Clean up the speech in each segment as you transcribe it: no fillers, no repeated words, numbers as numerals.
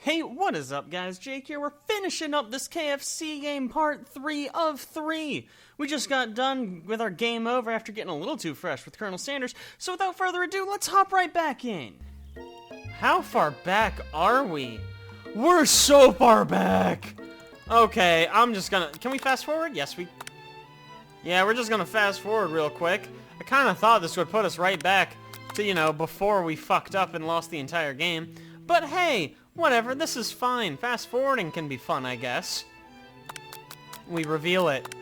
Hey, what is up, guys? Jake here. We're finishing up this KFC game, part 3 of 3. We just got done with our game over after getting a little too fresh with Colonel Sanders, so without further ado, let's hop right back in. How far back are we? We're so far back! Okay, I'm just gonna... Can we fast forward? Yes, we... Yeah, we're just gonna fast forward real quick. I kinda thought this would put us right back to, you know, before we fucked up and lost the entire game. But hey, whatever, this is fine. Fast forwarding can be fun, I guess. We reveal it.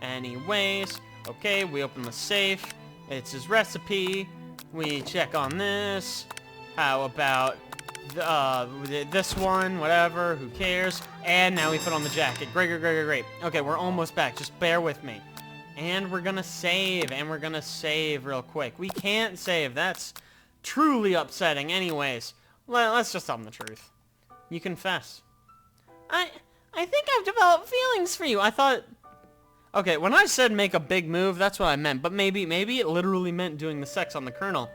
Anyways, okay, we open the safe. It's his recipe. We check on this. How about this one? Whatever, who cares? And now we put on the jacket. Great. Okay, we're almost back. Just bear with me. And we're gonna save, real quick. We can't save. That's truly upsetting. Anyways, let's just tell them the truth. You confess. I think I've developed feelings for you. I thought... Okay, when I said make a big move, that's what I meant. But maybe it literally meant doing the sex on the Colonel.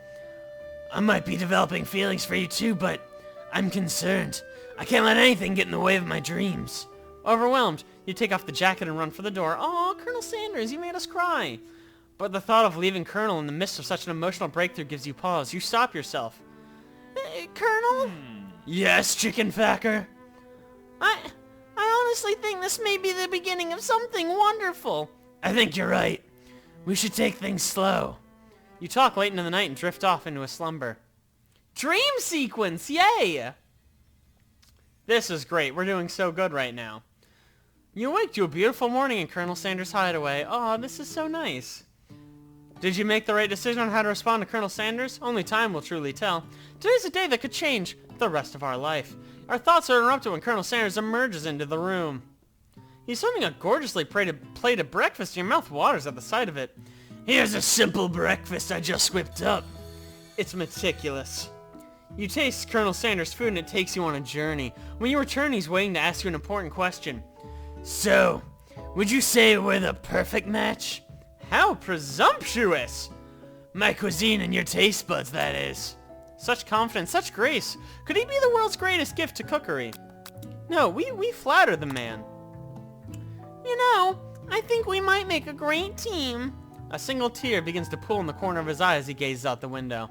I might be developing feelings for you too, but I'm concerned. I can't let anything get in the way of my dreams. Overwhelmed, you take off the jacket and run for the door. Oh, Colonel Sanders, you made us cry. But the thought of leaving Colonel in the midst of such an emotional breakthrough gives you pause. You stop yourself. Colonel? Yes, chicken facker? I honestly think this may be the beginning of something wonderful. I think you're right. We should take things slow. You talk late into the night and drift off into a slumber. Dream sequence, yay! This is great. We're doing so good right now. You awake to a beautiful morning in Colonel Sanders' hideaway. Oh, this is so nice. Did you make the right decision on how to respond to Colonel Sanders? Only time will truly tell. Today's a day that could change the rest of our life. Our thoughts are interrupted when Colonel Sanders emerges into the room. He's serving a gorgeously plate of breakfast and your mouth waters at the sight of it. Here's a simple breakfast I just whipped up. It's meticulous. You taste Colonel Sanders' food and it takes you on a journey. When you return, he's waiting to ask you an important question. So, would you say we're the perfect match? How presumptuous! My cuisine and your taste buds, that is. Such confidence, such grace. Could he be the world's greatest gift to cookery? No, we flatter the man. You know, I think we might make a great team. A single tear begins to pool in the corner of his eye as he gazes out the window.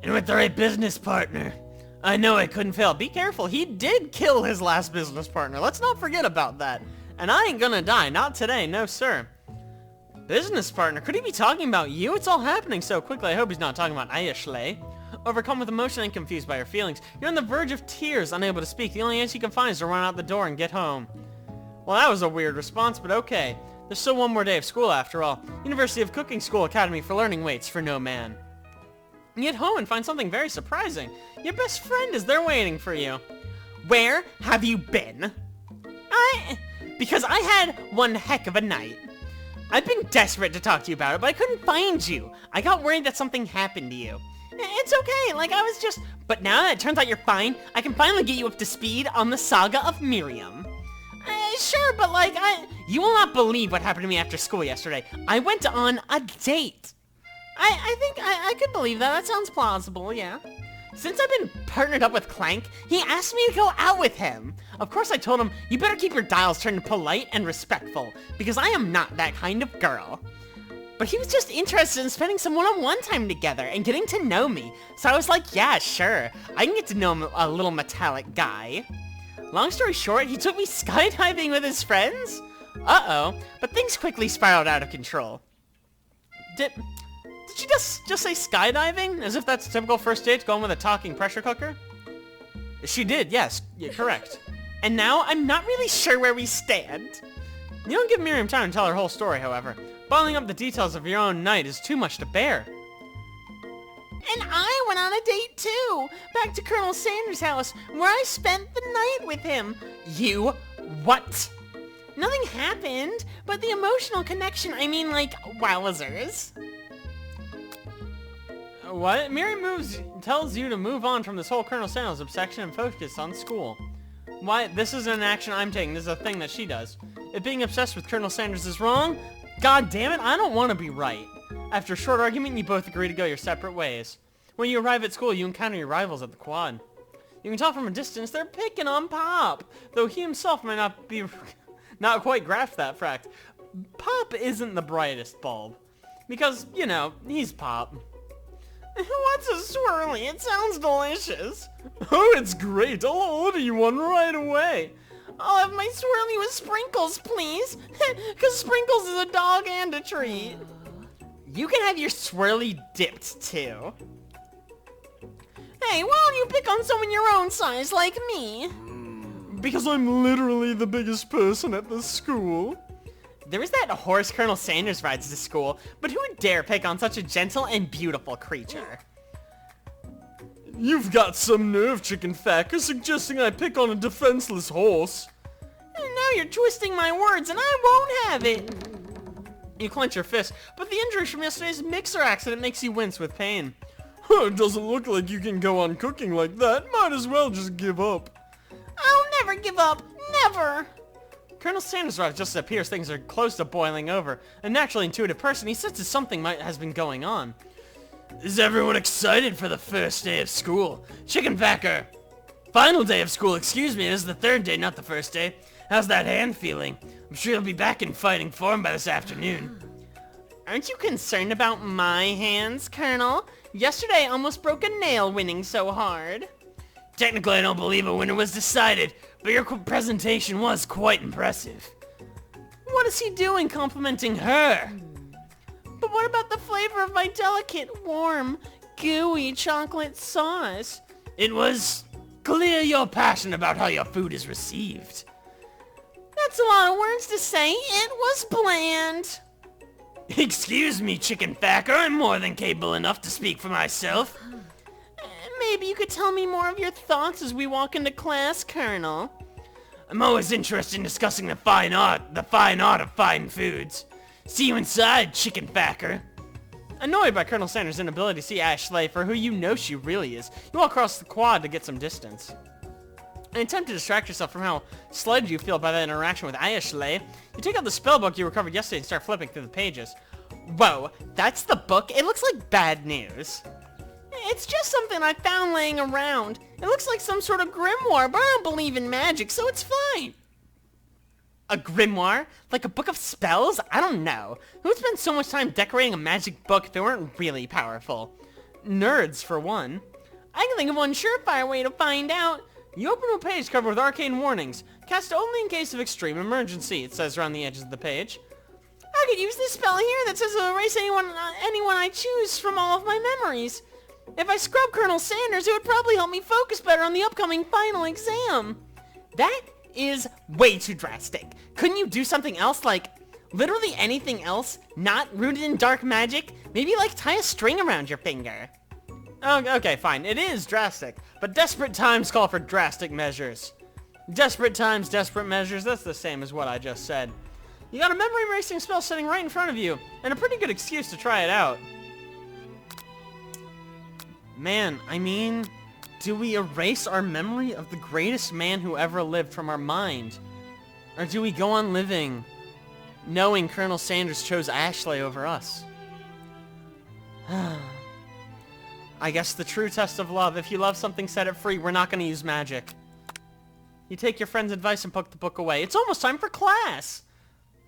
And with the right business partner, I know I couldn't fail. Be careful, he did kill his last business partner. Let's not forget about that. And I ain't gonna die, not today, no sir. Business partner? Could he be talking about you? It's all happening so quickly. I hope he's not talking about Ashley. Overcome with emotion and confused by your feelings, you're on the verge of tears, unable to speak. The only answer you can find is to run out the door and get home. Well, that was a weird response, but okay. There's still one more day of school after all. University of Cooking School Academy for Learning waits for no man. You get home and find something very surprising. Your best friend is there waiting for you. Where have you been? Because I had one heck of a night. I've been desperate to talk to you about it, but I couldn't find you. I got worried that something happened to you. It's okay, like I was just... But now that it turns out you're fine, I can finally get you up to speed on the saga of Miriam. Sure, but like, you will not believe what happened to me after school yesterday. I went on a date. I think I could believe that. That sounds plausible, yeah. Since I've been partnered up with Clank, he asked me to go out with him. Of course I told him, you better keep your dials turned polite and respectful, because I am not that kind of girl. But he was just interested in spending some one-on-one time together and getting to know me. So I was like, yeah, sure. I can get to know a little metallic guy. Long story short, he took me skydiving with his friends? Uh-oh. But things quickly spiraled out of control. Did you just say skydiving? As if that's a typical first date, going with a talking pressure cooker? She did, yes. Yeah, correct. And now, I'm not really sure where we stand. You don't give Miriam time to tell her whole story, however. Bottling up the details of your own night is too much to bear. And I went on a date too, back to Colonel Sanders' house, where I spent the night with him. You what? Nothing happened, but the emotional connection, I mean like, wowzers. What? Miriam tells you to move on from this whole Colonel Sanders obsession and focus on school. Why? This isn't an action I'm taking, this is a thing that she does. If being obsessed with Colonel Sanders is wrong, god damn it, I don't want to be right. After a short argument, you both agree to go your separate ways. When you arrive at school, you encounter your rivals at the quad. You can tell from a distance they're picking on Pop, though he himself might not quite grasp that fact. Pop isn't the brightest bulb, because, you know, he's Pop. What's a swirly? It sounds delicious. Oh, it's great. I'll order you one right away. I'll have my swirly with sprinkles, please. Because Sprinkles is a dog and a treat. You can have your swirly dipped, too. Hey, why don't you pick on someone your own size like me? Because I'm literally the biggest person at this school. There is that horse Colonel Sanders rides to school, but who would dare pick on such a gentle and beautiful creature? You've got some nerve, Chicken Thacker, suggesting I pick on a defenseless horse. And now you're twisting my words, and I won't have it. You clench your fist, but the injury from yesterday's mixer accident makes you wince with pain. It doesn't look like you can go on cooking like that. Might as well just give up. I'll never give up. Never. Colonel Sanders just appears things are close to boiling over. A naturally intuitive person, he senses something has been going on. Is everyone excited for the first day of school? Chicken Thacker! Final day of school, excuse me, this is the third day, not the first day. How's that hand feeling? I'm sure you'll be back in fighting form by this afternoon. Aren't you concerned about my hands, Colonel? Yesterday I almost broke a nail winning so hard. Technically I don't believe a winner was decided, but your presentation was quite impressive. What is he doing complimenting her? But what about the flavor of my delicate, warm, gooey chocolate sauce? It was clear you're passionate about how your food is received. That's a lot of words to say. It was bland. Excuse me, Chicken Thacker. I'm more than capable enough to speak for myself. Maybe you could tell me more of your thoughts as we walk into class, Colonel. I'm always interested in discussing the fine art of fine foods. See you inside, Chicken Thacker. Annoyed by Colonel Sanders' inability to see Ashley for who you know she really is, you walk across the quad to get some distance. In an attempt to distract yourself from how slighted you feel by that interaction with Ashley, you take out the spellbook you recovered yesterday and start flipping through the pages. Whoa, that's the book? It looks like bad news. It's just something I found laying around. It looks like some sort of grimoire, but I don't believe in magic, so it's fine. A grimoire? Like a book of spells? I don't know. Who would spend so much time decorating a magic book if they weren't really powerful? Nerds, for one. I can think of one surefire way to find out. You open a page covered with arcane warnings. Cast only in case of extreme emergency, it says around the edges of the page. I could use this spell here that says to erase anyone I choose from all of my memories. If I scrub Colonel Sanders, it would probably help me focus better on the upcoming final exam. That is way too drastic. Couldn't you do something else, like literally anything else, not rooted in dark magic? Maybe like tie a string around your finger. Oh, okay, fine. It is drastic, but desperate times call for drastic measures. Desperate times, desperate measures, that's the same as what I just said. You got a memory erasing spell sitting right in front of you, and a pretty good excuse to try it out. Man, I mean, do we erase our memory of the greatest man who ever lived from our mind? Or do we go on living knowing Colonel Sanders chose Ashley over us? I guess the true test of love, if you love something, set it free. We're not going to use magic. You take your friend's advice and put the book away. It's almost time for class!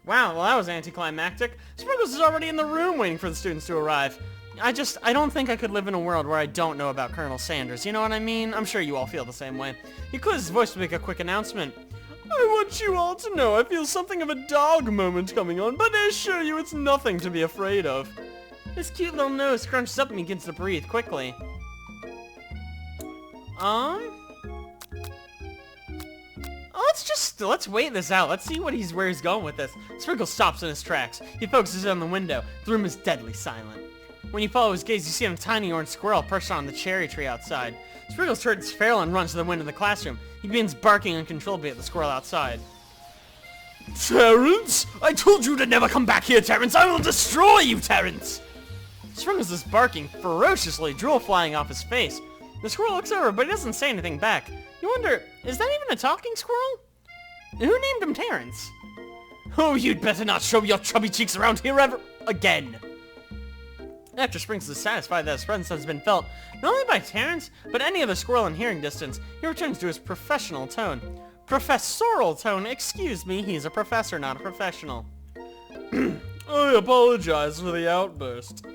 Wow, well that was anticlimactic. Sprinkles is already in the room waiting for the students to arrive. I don't think I could live in a world where I don't know about Colonel Sanders, you know what I mean? I'm sure you all feel the same way. He clears his voice to make a quick announcement. I want you all to know I feel something of a dog moment coming on, but I assure you it's nothing to be afraid of. His cute little nose scrunches up and begins to breathe quickly. Let's wait this out. Let's see where he's going with this. Sprinkles stops in his tracks. He focuses on the window. The room is deadly silent. When you follow his gaze, you see a tiny orange squirrel perched on the cherry tree outside. Sprinkles turns feral and runs to the window of the classroom. He begins barking uncontrollably at the squirrel outside. Terrence! I told you to never come back here, Terrence! I will destroy you, Terrence! Sprinkles is barking ferociously, drool flying off his face. The squirrel looks over, but he doesn't say anything back. You wonder, is that even a talking squirrel? And who named him Terrence? Oh, you'd better not show your chubby cheeks around here ever again. After Sprinkles is satisfied that his presence has been felt, not only by Terrence, but any other squirrel in hearing distance, he returns to his professional tone. Professorial tone, excuse me, he's a professor, not a professional. I apologize for the outburst.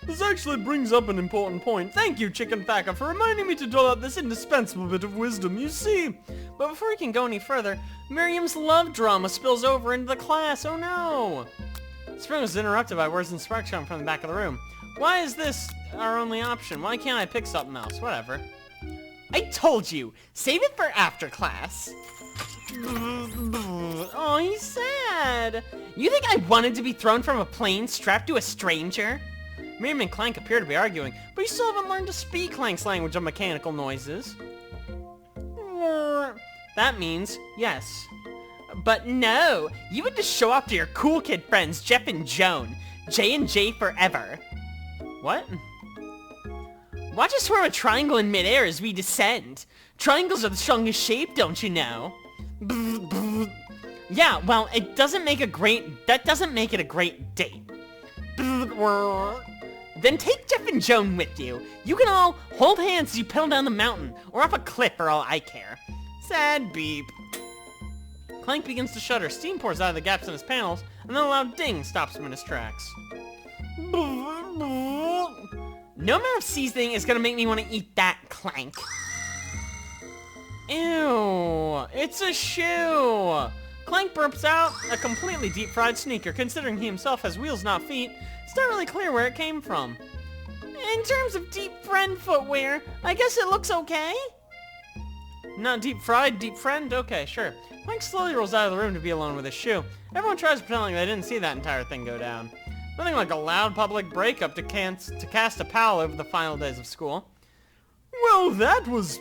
This actually brings up an important point. Thank you, Chicken Thacker, for reminding me to dole out this indispensable bit of wisdom, you see. But before we can go any further, Miriam's love drama spills over into the class, oh no! Spring was interrupted by words and sparks coming from the back of the room. Why is this our only option? Why can't I pick something else? Whatever. I told you! Save it for after class! Oh, he's sad! You think I wanted to be thrown from a plane strapped to a stranger? Miriam and Clank appear to be arguing, but you still haven't learned to speak Clank's language of mechanical noises. That means yes. But no! You had to show off to your cool kid friends Jeff and Joan. J&J forever. What? Watch us form a triangle in midair as we descend. Triangles are the strongest shape, don't you know? Yeah, well, that doesn't make it a great date. Then take Jeff and Joan with you. You can all hold hands as you pedal down the mountain, or off a cliff for all I care. Sad beep. Clank begins to shudder. Steam pours out of the gaps in his panels, and then a loud ding stops him in his tracks. No amount of seasoning is gonna make me want to eat that, Clank. Ew, it's a shoe. Clank burps out a completely deep-fried sneaker. Considering he himself has wheels, not feet, it's not really clear where it came from. In terms of deep friend footwear, I guess it looks okay. Not deep-fried, deep friend? Okay, sure. Clank slowly rolls out of the room to be alone with his shoe. Everyone tries pretending they didn't see that entire thing go down. Nothing like a loud public breakup to cast a pall over the final days of school. Well, that was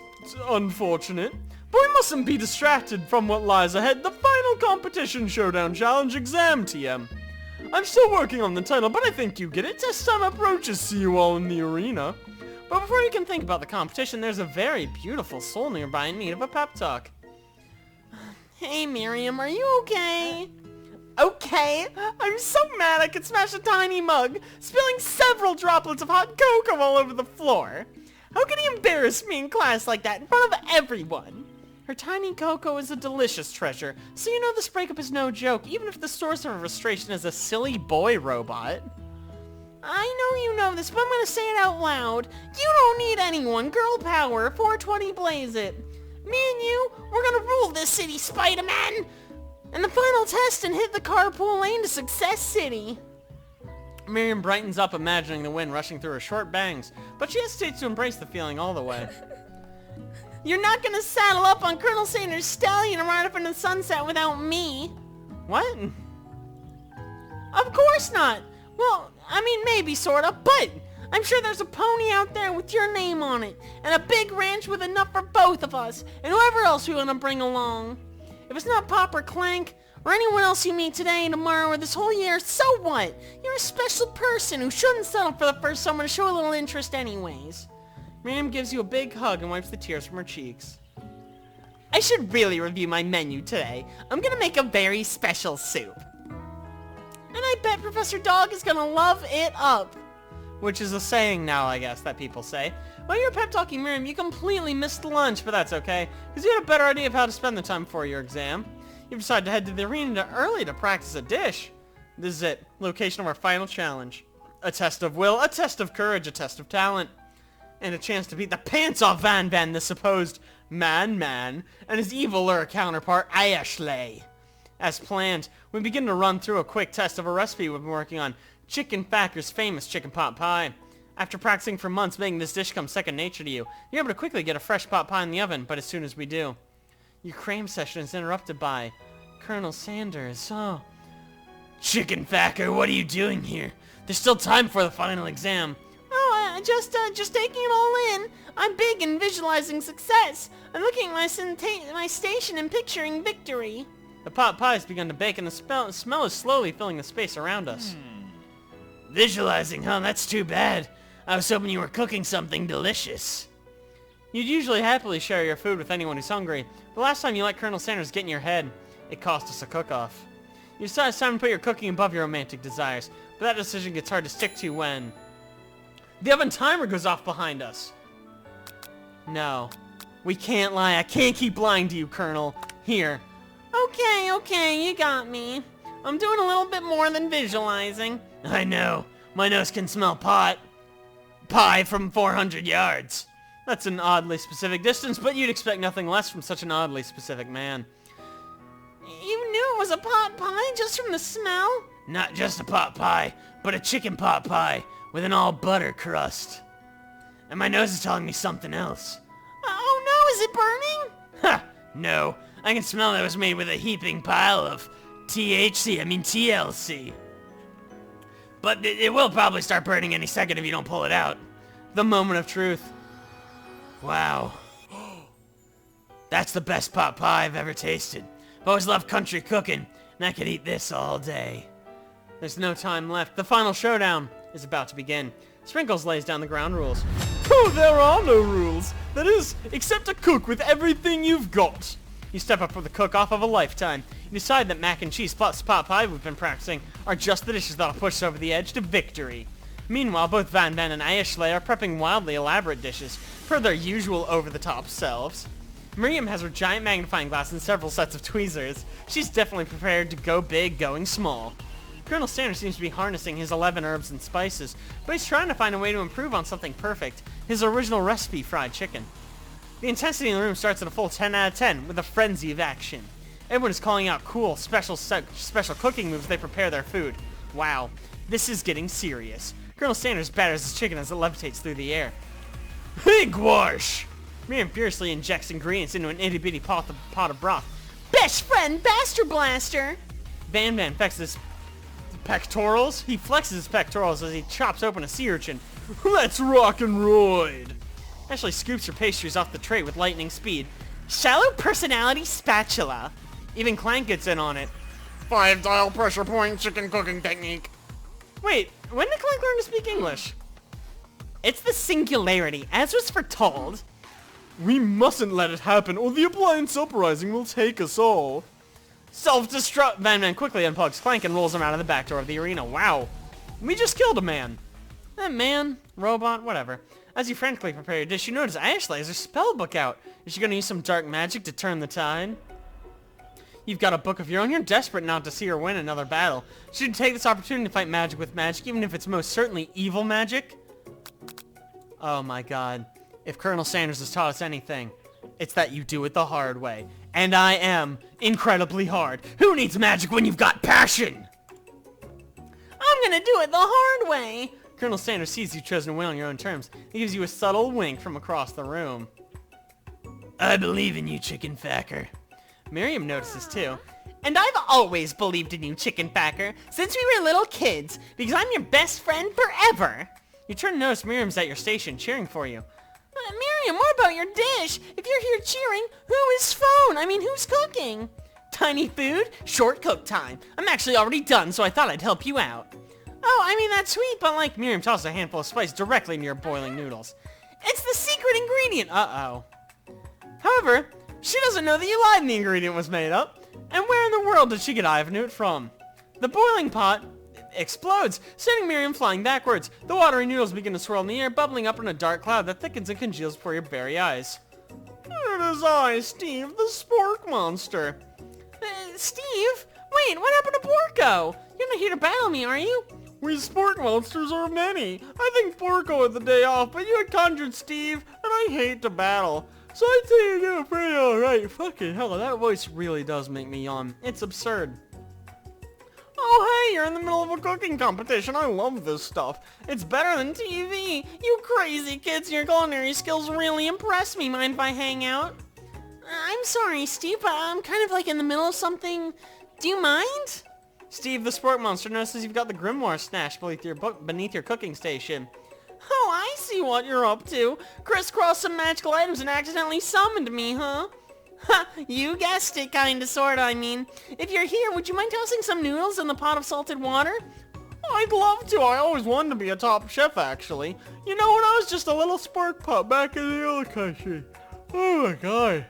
unfortunate. But we mustn't be distracted from what lies ahead. The final competition showdown challenge exam TM. I'm still working on the title, but I think you get it. Test time approaches. See you all in the arena. But before you can think about the competition, there's a very beautiful soul nearby in need of a pep talk. Hey Miriam, are you okay? Okay, I'm so mad I could smash a tiny mug, spilling several droplets of hot cocoa all over the floor. How can he embarrass me in class like that in front of everyone? Her tiny cocoa is a delicious treasure, so you know this breakup is no joke, even if the source of her frustration is a silly boy robot. I know you know this, but I'm gonna say it out loud. You don't need anyone. Girl power, 420 blaze it. Me and you, we're gonna rule this city, Spider-Man! And the final test and hit the carpool lane to Success City. Miriam brightens up imagining the wind rushing through her short bangs, but she hesitates to embrace the feeling all the way. You're not gonna saddle up on Colonel Sanders' stallion and ride up into the sunset without me. What? Of course not. Well, I mean maybe sorta, but I'm sure there's a pony out there with your name on it, and a big ranch with enough for both of us, and whoever else we want to bring along. If it's not Pop or Clank, or anyone else you meet today, tomorrow, or this whole year, so what? You're a special person who shouldn't settle for the first someone to show a little interest anyways. Miriam gives you a big hug and wipes the tears from her cheeks. I should really review my menu today. I'm gonna make a very special soup. And I bet Professor Dog is gonna love it up. Which is a saying now, I guess, that people say. While you're pep talking Miriam, you completely missed lunch, but that's okay, because you had a better idea of how to spend the time before your exam. You've decided to head to the arena early to practice a dish. This is it, location of our final challenge. A test of will, a test of courage, a test of talent. And a chance to beat the pants off Van Van, the supposed man, and his eviler counterpart, Ashley. As planned, we begin to run through a quick test of a recipe we've been working on, Chicken Thacker's famous chicken pot pie. After practicing for months making this dish come second nature to you, you're able to quickly get a fresh pot pie in the oven, but as soon as we do, your cram session is interrupted by Colonel Sanders. Oh. Chicken Thacker, what are you doing here? There's still time for the final exam. Oh, just taking it all in. I'm big in visualizing success. I'm looking at my station and picturing victory. The pot pie has begun to bake and the smell is slowly filling the space around us. Visualizing, huh? That's too bad. I was hoping you were cooking something delicious. You'd usually happily share your food with anyone who's hungry, but last time you let Colonel Sanders get in your head, it cost us a cook-off. You decide it's time to put your cooking above your romantic desires, but that decision gets hard to stick to when The oven timer goes off behind us. No. We can't lie. I can't keep lying to you, Colonel. Here. Okay, you got me. I'm doing a little bit more than visualizing. I know. My nose can smell pot. Pie from 400 yards. That's an oddly specific distance, but you'd expect nothing less from such an oddly specific man. You knew it was a pot pie just from the smell? Not just a pot pie, but a chicken pot pie with an all butter crust. And my nose is telling me something else. Oh no, is it burning? Ha! No. I can smell that it was made with a heaping pile of TLC. But it will probably start burning any second if you don't pull it out. The moment of truth. Wow. That's the best pot pie I've ever tasted. I've always loved country cooking, and I could eat this all day. There's no time left. The final showdown is about to begin. Sprinkles lays down the ground rules. Oh, there are no rules. That is, except to cook with everything you've got. You step up for the cook-off of a lifetime. You decide that mac and cheese plus pot pie we've been practicing are just the dishes that'll push us over the edge to victory. Meanwhile, both Van Van and Ayeshle are prepping wildly elaborate dishes for their usual over-the-top selves. Miriam has her giant magnifying glass and several sets of tweezers. She's definitely prepared to go big going small. Colonel Sanders seems to be harnessing his 11 herbs and spices, but he's trying to find a way to improve on something perfect, his original recipe fried chicken. The intensity in the room starts at a full 10 out of 10 with a frenzy of action. Everyone is calling out cool, special cooking moves as they prepare their food. Wow, this is getting serious. Colonel Sanders batters his chicken as it levitates through the air. Higwash! Miriam furiously injects ingredients into an itty-bitty pot of broth. Best friend, Baster Blaster! Van Van flexes his pectorals. He flexes his pectorals as he chops open a sea urchin. Let's rock and roid! Ashley scoops her pastries off the tray with lightning speed. Shallow personality spatula. Even Clank gets in on it. 5 dial pressure point chicken cooking technique. Wait, when did Clank learn to speak English? It's the singularity, as was foretold. We mustn't let it happen, or the appliance uprising will take us all. Self-destruct! Van Van quickly unplugs Clank and rolls him out of the back door of the arena. Wow. We just killed a man. Man, robot, whatever. As you frantically prepare your dish, you notice Ashley has her spell book out. Is she going to use some dark magic to turn the tide? You've got a book of your own. You're desperate not to see her win another battle. Should you take this opportunity to fight magic with magic, even if it's most certainly evil magic? Oh my god. If Colonel Sanders has taught us anything, it's that you do it the hard way. And I am incredibly hard. Who needs magic when you've got passion? I'm gonna do it the hard way. Colonel Sanders sees you've chosen to win on your own terms. He gives you a subtle wink from across the room. I believe in you, Chicken Facker. Miriam notices too. And I've always believed in you, Chicken Facker, since we were little kids, because I'm your best friend forever. You turn to notice Miriam's at your station, cheering for you. Miriam, what about your dish? If you're here cheering, who's cooking? Tiny food, short cook time. I'm actually already done, so I thought I'd help you out. Oh, that's sweet, but like... Miriam tosses a handful of spice directly into your boiling noodles. It's the secret ingredient! Uh-oh. However, she doesn't know that you lied and the ingredient was made up. And where in the world did she get Ivanhoe from? The boiling pot explodes, sending Miriam flying backwards. The watery noodles begin to swirl in the air, bubbling up in a dark cloud that thickens and congeals before your very eyes. It is I, Steve, the spork monster. Steve? Wait, what happened to Porco? You're not here to battle me, are you? We spork monsters are many. I think Porco had the day off, but you had conjured Steve, and I hate to battle. So I'd say you're doing pretty alright. Fucking hell, that voice really does make me yawn. It's absurd. Oh hey, you're in the middle of a cooking competition. I love this stuff. It's better than TV. You crazy kids and your culinary skills really impress me. Mind if I hang out? I'm sorry, Steve, but I'm kind of like in the middle of something. Do you mind? Steve, the sport monster, notices you've got the grimoire stashed beneath your cooking station. Oh, I see what you're up to. Crisscrossed some magical items and accidentally summoned me, huh? Ha, you guessed it, kinda, sorta, I mean. If you're here, would you mind tossing some noodles in the pot of salted water? I'd love to. I always wanted to be a top chef, actually. You know, when I was just a little spark pup back in the old country. Oh my god.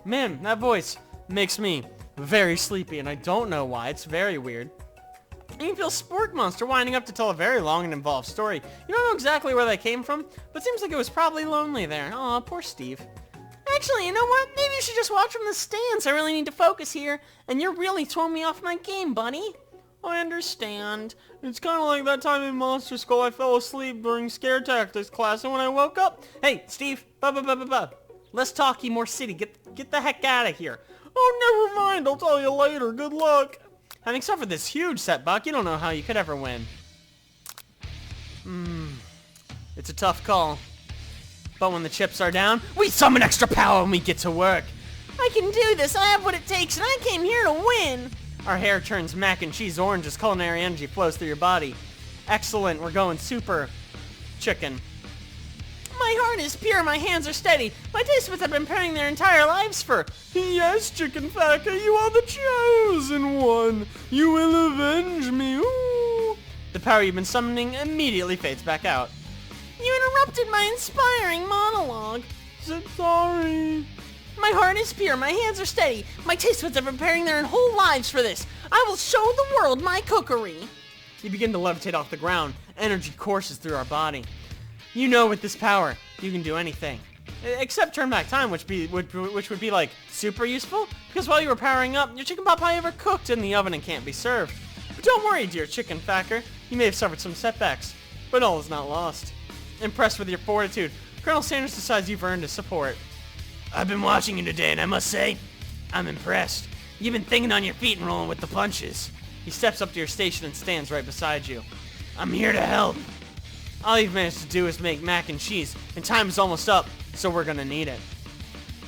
Man, that voice makes me very sleepy, and I don't know why. It's very weird. And you feel Spork Monster winding up to tell a very long and involved story. You don't know exactly where they came from, but it seems like it was probably lonely there. Aw, poor Steve. Actually, you know what? Maybe you should just watch from the stands. I really need to focus here, and you're really throwing me off my game, buddy. I understand. It's kind of like that time in Monster School I fell asleep during scare tactics class, and when I woke up... Hey, Steve, let's talk Ymore City. Get the heck out of here. Oh, never mind. I'll tell you later. Good luck. Having suffered this huge setback, you don't know how you could ever win. It's a tough call. But when the chips are down, we summon extra power and we get to work. I can do this. I have what it takes, and I came here to win. Our hair turns mac and cheese orange as culinary energy flows through your body. Excellent, we're going super chicken. My heart is pure, my hands are steady. My taste buds have been preparing their entire lives for... Yes, Chicken Thacker, you are the chosen one. You will avenge me. Ooh. The power you've been summoning immediately fades back out. You interrupted my inspiring monologue. Sorry. My heart is pure, my hands are steady. My taste buds are preparing their whole lives for this. I will show the world my cookery. You begin to levitate off the ground. Energy courses through our body. You know with this power, you can do anything. Except turn back time, which would be like super useful, because while you were powering up, your chicken pot pie overcooked in the oven and can't be served. But don't worry, dear Chicken Thacker. You may have suffered some setbacks, but all is not lost. Impressed with your fortitude, Colonel Sanders decides you've earned his support. I've been watching you today, and I must say, I'm impressed. You've been thinking on your feet and rolling with the punches. He steps up to your station and stands right beside you. I'm here to help. All you've managed to do is make mac and cheese, and time is almost up, so we're gonna need it.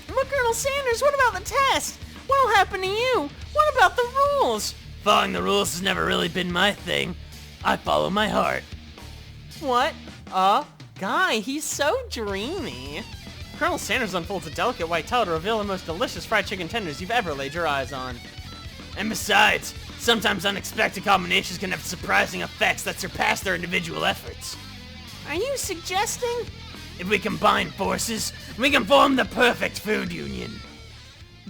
But Colonel Sanders, what about the test? What'll happen to you? What about the rules? Following the rules has never really been my thing. I follow my heart. What? Guy, he's so dreamy. Colonel Sanders unfolds a delicate white towel to reveal the most delicious fried chicken tenders you've ever laid your eyes on. And besides, sometimes unexpected combinations can have surprising effects that surpass their individual efforts. Are you suggesting? If we combine forces, we can form the perfect food union.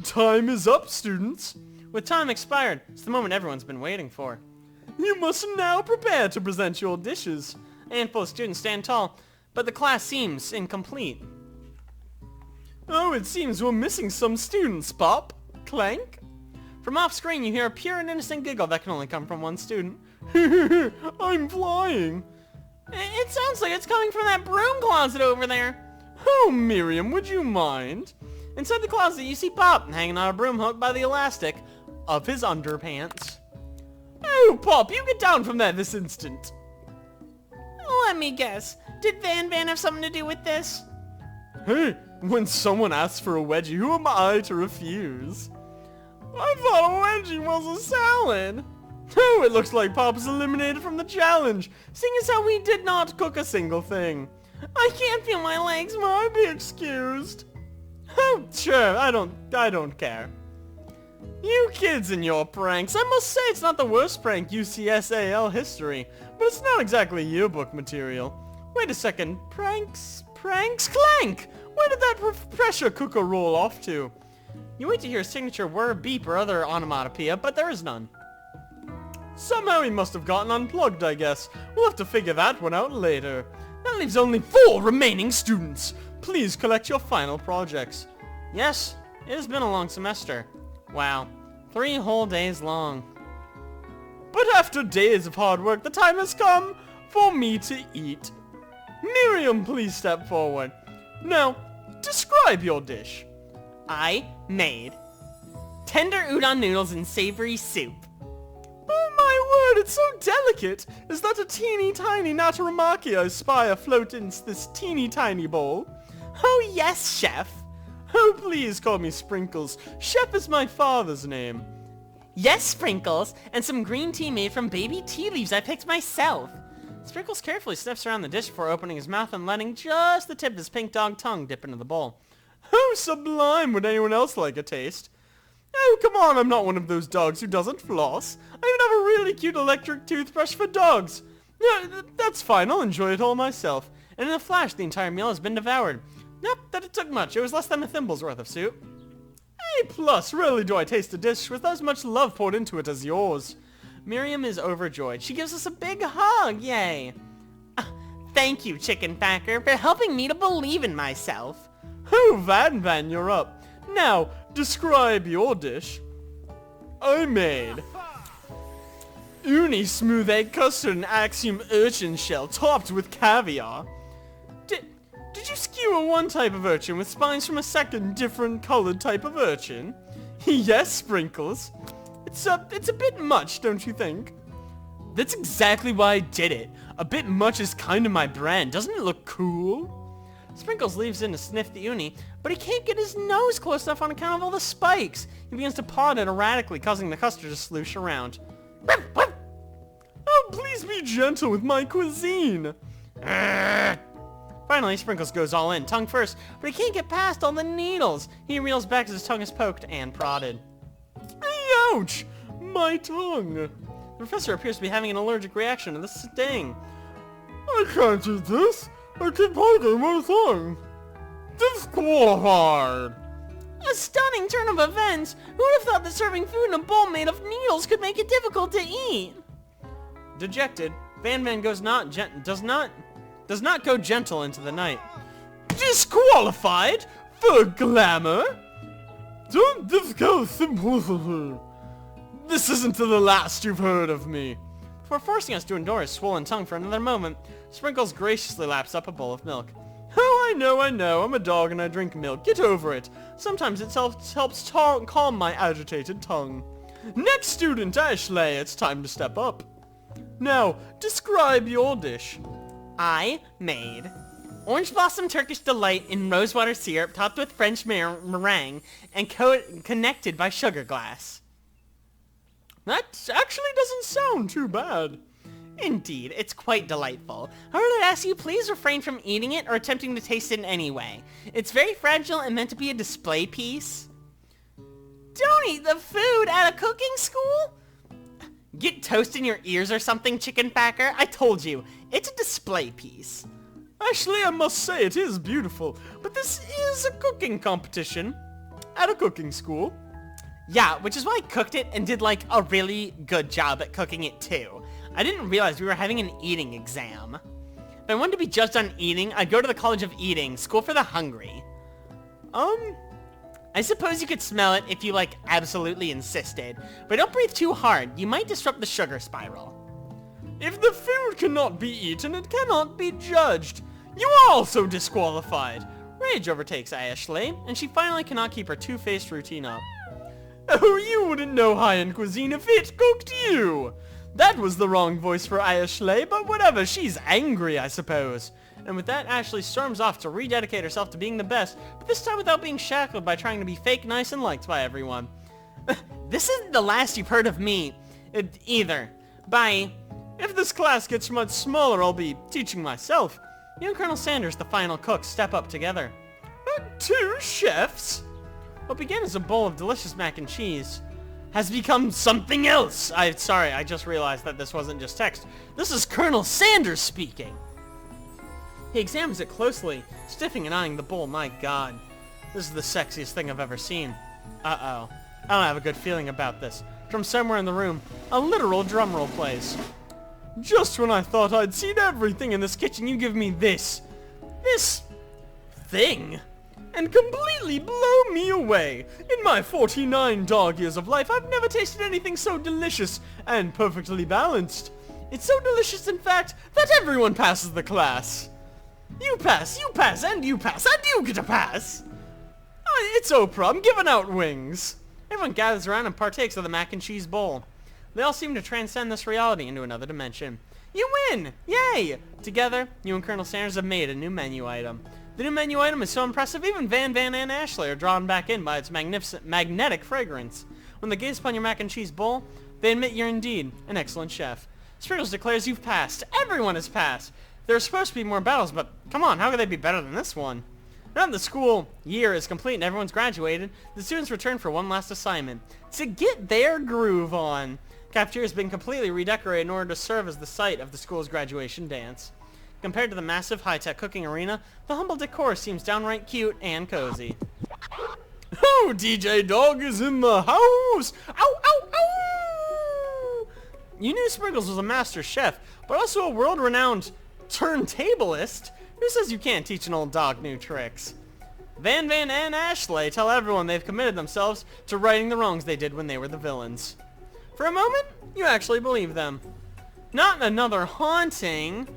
Time is up, students. With time expired, it's the moment everyone's been waiting for. You must now prepare to present your dishes. A handful of students stand tall, but the class seems incomplete. Oh, it seems we're missing some students, Pop. Clank. From off-screen, you hear a pure and innocent giggle that can only come from one student. I'm flying. It sounds like it's coming from that broom closet over there. Oh, Miriam, would you mind? Inside the closet, you see Pop hanging on a broom hook by the elastic of his underpants. Oh, Pop, you get down from that this instant. Let me guess. Did Van have something to do with this? Hey, when someone asks for a wedgie, who am I to refuse? I thought a wedgie was a salad. Oh, it looks like Pop is eliminated from the challenge, seeing as how we did not cook a single thing. I can't feel my legs, May I be excused? Oh, sure, I don't care. You kids and your pranks. I must say it's not the worst prank UCSAL history, but it's not exactly yearbook material. Wait a second, pranks? Clank! Where did that pressure cooker roll off to? You wait to hear a signature whir, beep, or other onomatopoeia, but there is none. Somehow he must have gotten unplugged, I guess. We'll have to figure that one out later. That leaves only 4 remaining students. Please collect your final projects. Yes, it has been a long semester. Wow, 3 whole days long. But after days of hard work, the time has come for me to eat. Miriam, please step forward. Now, describe your dish. I made tender udon noodles and savory soup. Oh my word, it's so delicate! Is that a teeny tiny Naturamachia spy afloat in this teeny tiny bowl? Oh yes, Chef. Oh, please call me Sprinkles. Chef is my father's name. Yes, Sprinkles, and some green tea made from baby tea leaves I picked myself. Sprinkles carefully sniffs around the dish before opening his mouth and letting just the tip of his pink dog tongue dip into the bowl. How sublime! Would anyone else like a taste? Oh, come on, I'm not one of those dogs who doesn't floss. I even have a really cute electric toothbrush for dogs. Yeah, that's fine, I'll enjoy it all myself. And in a flash, the entire meal has been devoured. Not that it took much, it was less than a thimble's worth of soup. A+, rarely do I taste a dish with as much love poured into it as yours. Miriam is overjoyed. She gives us a big hug, yay! Thank you, Chicken Packer, for helping me to believe in myself. Oh, Van Van, you're up. Now, describe your dish. I made uni smooth egg custard and axiom urchin shell topped with caviar. Did you skewer one type of urchin with spines from a second different colored type of urchin? Yes, Sprinkles. It's a bit much, don't you think? That's exactly why I did it. A bit much is kind of my brand. Doesn't it look cool? Sprinkles leaves in to sniff the uni, but he can't get his nose close enough on account of all the spikes. He begins to paw at it erratically, causing the custard to sloosh around. Oh, please be gentle with my cuisine. Finally, Sprinkles goes all in, tongue first, but he can't get past all the needles. He reels back as his tongue is poked and prodded. Ouch! My tongue! The professor appears to be having an allergic reaction to the sting. I can't eat this! I keep poking my tongue! Disqualified! A stunning turn of events! Who would have thought that serving food in a bowl made of needles could make it difficult to eat? Dejected, Van Van does not go gentle into the night. Disqualified? For glamour? Don't discount simplicity. This isn't the last you've heard of me. Before forcing us to endure his swollen tongue for another moment, Sprinkles graciously laps up a bowl of milk. Oh, I know, I'm a dog and I drink milk. Get over it. Sometimes it helps calm my agitated tongue. Next student, Ashley, it's time to step up. Now, describe your dish. I made Orange Blossom Turkish Delight in rosewater syrup topped with French meringue and connected by sugar glass. That actually doesn't sound too bad. Indeed, it's quite delightful. However, I'd ask you please refrain from eating it or attempting to taste it in any way. It's very fragile and meant to be a display piece. Don't eat the food at a cooking school? Get toast in your ears or something, Chicken Packer. I told you, it's a display piece. Actually, I must say it is beautiful, but this is a cooking competition at a cooking school. Yeah, which is why I cooked it and did like a really good job at cooking it too. I didn't realize we were having an eating exam. If I wanted to be judged on eating, I'd go to the College of Eating, School for the Hungry. I suppose you could smell it if you like absolutely insisted, but don't breathe too hard. You might disrupt the sugar spiral. If the food cannot be eaten, it cannot be judged. You are also disqualified. Rage overtakes Ashley, and she finally cannot keep her two-faced routine up. Oh, you wouldn't know high-end cuisine if it cooked you! That was the wrong voice for Ashley, but whatever, she's angry, I suppose. And with that, Ashley storms off to rededicate herself to being the best, but this time without being shackled by trying to be fake nice and liked by everyone. This isn't the last you've heard of me, either. Bye. If this class gets much smaller, I'll be teaching myself. You and Colonel Sanders, the final cook, step up together. Two chefs? What began as a bowl of delicious mac and cheese has become something else. Sorry, I just realized that this wasn't just text. This is Colonel Sanders speaking. He examines it closely, stiffing and eyeing the bowl. My God, this is the sexiest thing I've ever seen. Uh-oh. I don't have a good feeling about this. From somewhere in the room, a literal drumroll plays. Just when I thought I'd seen everything in this kitchen, you give me this thing, and completely blow me away. In my 49 dog years of life, I've never tasted anything so delicious and perfectly balanced. It's so delicious, in fact, that everyone passes the class. You pass, and you pass, and you get a pass. It's Oprah, I'm giving out wings. Everyone gathers around and partakes of the mac and cheese bowl. They all seem to transcend this reality into another dimension. You win! Yay! Together, you and Colonel Sanders have made a new menu item. The new menu item is so impressive, even Van Van and Ashley are drawn back in by its magnificent, magnetic fragrance. When they gaze upon your mac and cheese bowl, they admit you're indeed an excellent chef. Sprinkles declares you've passed. Everyone has passed. There are supposed to be more battles, but come on, how could they be better than this one? Now that the school year is complete and everyone's graduated, the students return for one last assignment. To get their groove on. Cafeteria has been completely redecorated in order to serve as the site of the school's graduation dance. Compared to the massive high-tech cooking arena, the humble decor seems downright cute and cozy. Oh, DJ Dog is in the house! Ow, ow, ow! You knew Sprinkles was a master chef, but also a world-renowned turntablist? Who says you can't teach an old dog new tricks? Van and Ashley tell everyone they've committed themselves to righting the wrongs they did when they were the villains. For a moment, you actually believe them. Not another haunting.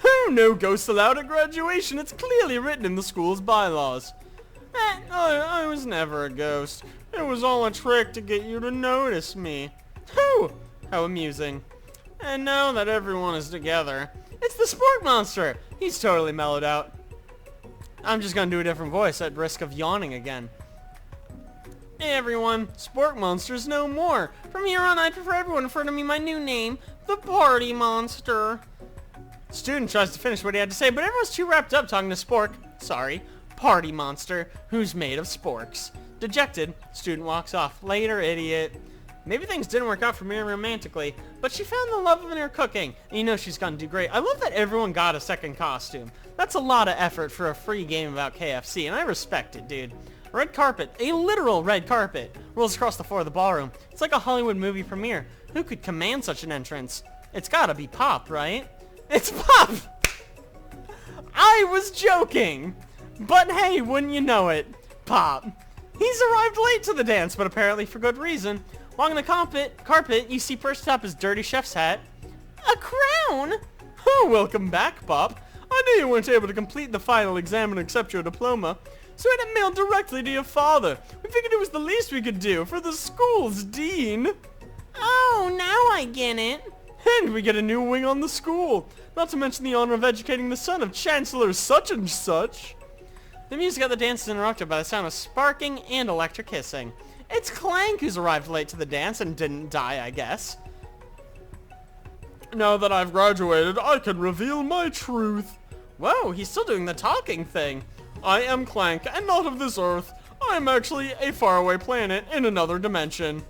Oh, no ghosts allowed at graduation. It's clearly written in the school's bylaws. I was never a ghost. It was all a trick to get you to notice me. Whew, how amusing. And now that everyone is together, it's the Spork Monster. He's totally mellowed out. I'm just gonna do a different voice at risk of yawning again. Hey everyone, Spork Monster's no more. From here on, I prefer everyone refer to me my new name, the Party Monster. Student tries to finish what he had to say, but everyone's too wrapped up talking to Spork. Sorry, Party Monster, who's made of sporks. Dejected, student walks off. Later, idiot. Maybe things didn't work out for Miriam romantically, but she found the love in her cooking, and you know she's gonna do great. I love that everyone got a second costume. That's a lot of effort for a free game about KFC, and I respect it, dude. A red carpet, a literal red carpet, rolls across the floor of the ballroom. It's like a Hollywood movie premiere. Who could command such an entrance? It's gotta be Pop, right? It's Pop! I was joking! But hey, wouldn't you know it, Pop. He's arrived late to the dance, but apparently for good reason. Along the carpet, you see perched atop his dirty chef's hat a crown! Oh, welcome back, Pop. I knew you weren't able to complete the final exam and accept your diploma, so I had it mailed directly to your father. We figured it was the least we could do for the school's dean. Oh, now I get it. And we get a new wing on the school, not to mention the honor of educating the son of Chancellor such and such. The music at the dance is interrupted by the sound of sparking and electric hissing. It's Clank who's arrived late to the dance and didn't die, I guess. Now that I've graduated, I can reveal my truth. Whoa, he's still doing the talking thing. I am Clank, and not of this earth. I'm actually a faraway planet in another dimension.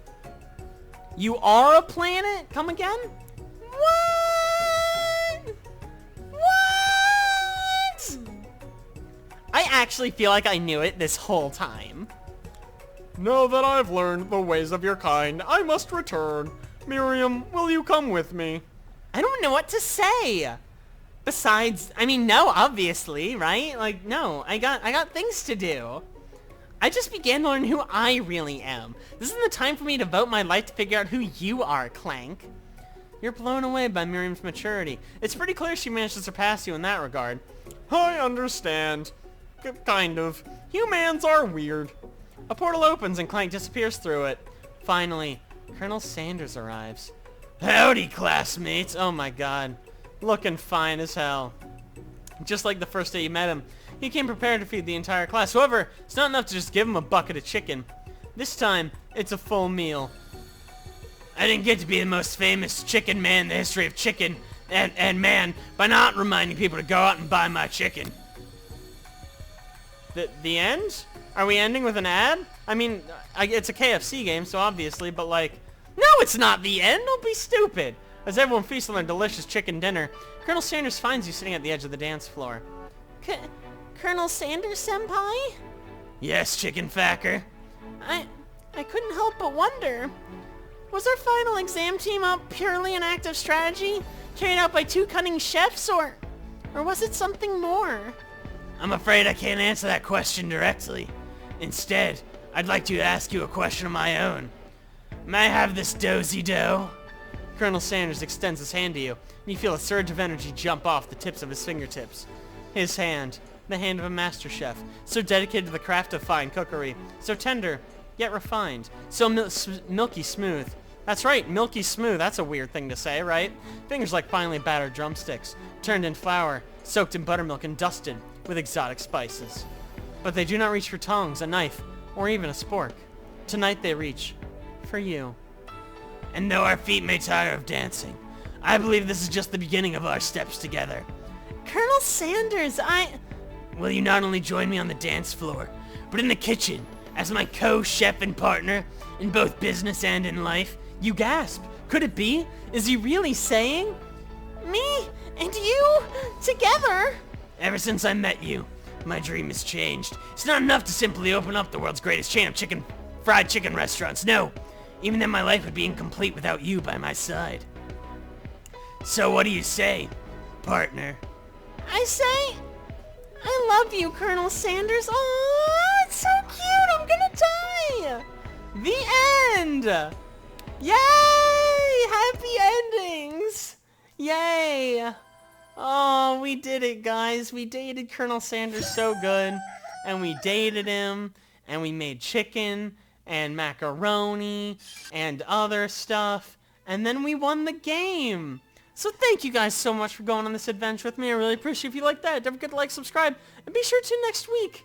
You are a planet? Come again? What? What? I actually feel like I knew it this whole time. Now that I've learned the ways of your kind, I must return. Miriam, will you come with me? I don't know what to say. Besides, I mean, no, obviously, right? Like, no, I got things to do. I just began to learn who I really am. This isn't the time for me to devote my life to figure out who you are, Clank. You're blown away by Miriam's maturity. It's pretty clear she managed to surpass you in that regard. I understand. Kind of. Humans are weird. A portal opens and Clank disappears through it. Finally, Colonel Sanders arrives. Howdy, classmates. Oh my god. Looking fine as hell. Just like the first day you met him, he came prepared to feed the entire class. However, it's not enough to just give him a bucket of chicken. This time, it's a full meal. I didn't get to be the most famous chicken man in the history of chicken and man by not reminding people to go out and buy my chicken. The end? Are we ending with an ad? I mean, it's a KFC game, so obviously, but like... No, it's not the end! Don't be stupid! As everyone feasts on their delicious chicken dinner, Colonel Sanders finds you sitting at the edge of the dance floor. Colonel Sanders, senpai? Yes, chicken facker. I couldn't help but wonder. Was our final exam team up purely an act of strategy, carried out by two cunning chefs, or was it something more? I'm afraid I can't answer that question directly. Instead, I'd like to ask you a question of my own. May I have this dozy dough? Colonel Sanders extends his hand to you, and you feel a surge of energy jump off the tips of his fingertips. His hand, the hand of a master chef, so dedicated to the craft of fine cookery, so tender, yet refined, so milky smooth. That's right, milky smooth, that's a weird thing to say, right? Fingers like finely battered drumsticks, turned in flour, soaked in buttermilk and dusted with exotic spices. But they do not reach for tongs, a knife, or even a spork. Tonight they reach for you. And though our feet may tire of dancing, I believe this is just the beginning of our steps together. Colonel Sanders, Will you not only join me on the dance floor, but in the kitchen, as my co-chef and partner, in both business and in life? You gasp. Could it be? Is he really saying? Me and you together? Ever since I met you, my dream has changed. It's not enough to simply open up the world's greatest chain of fried chicken restaurants. No, even then my life would be incomplete without you by my side. So what do you say, partner? I say, I love you, Colonel Sanders. Oh, it's so cute. I'm gonna die. The end! Yay! Happy endings. Yay. Oh, we did it, guys. We dated Colonel Sanders so good. And we dated him. And we made chicken and macaroni and other stuff. And then we won the game. So thank you guys so much for going on this adventure with me. I really appreciate if you like that. Don't forget to like, subscribe, and be sure to next week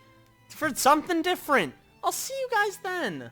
for something different. I'll see you guys then.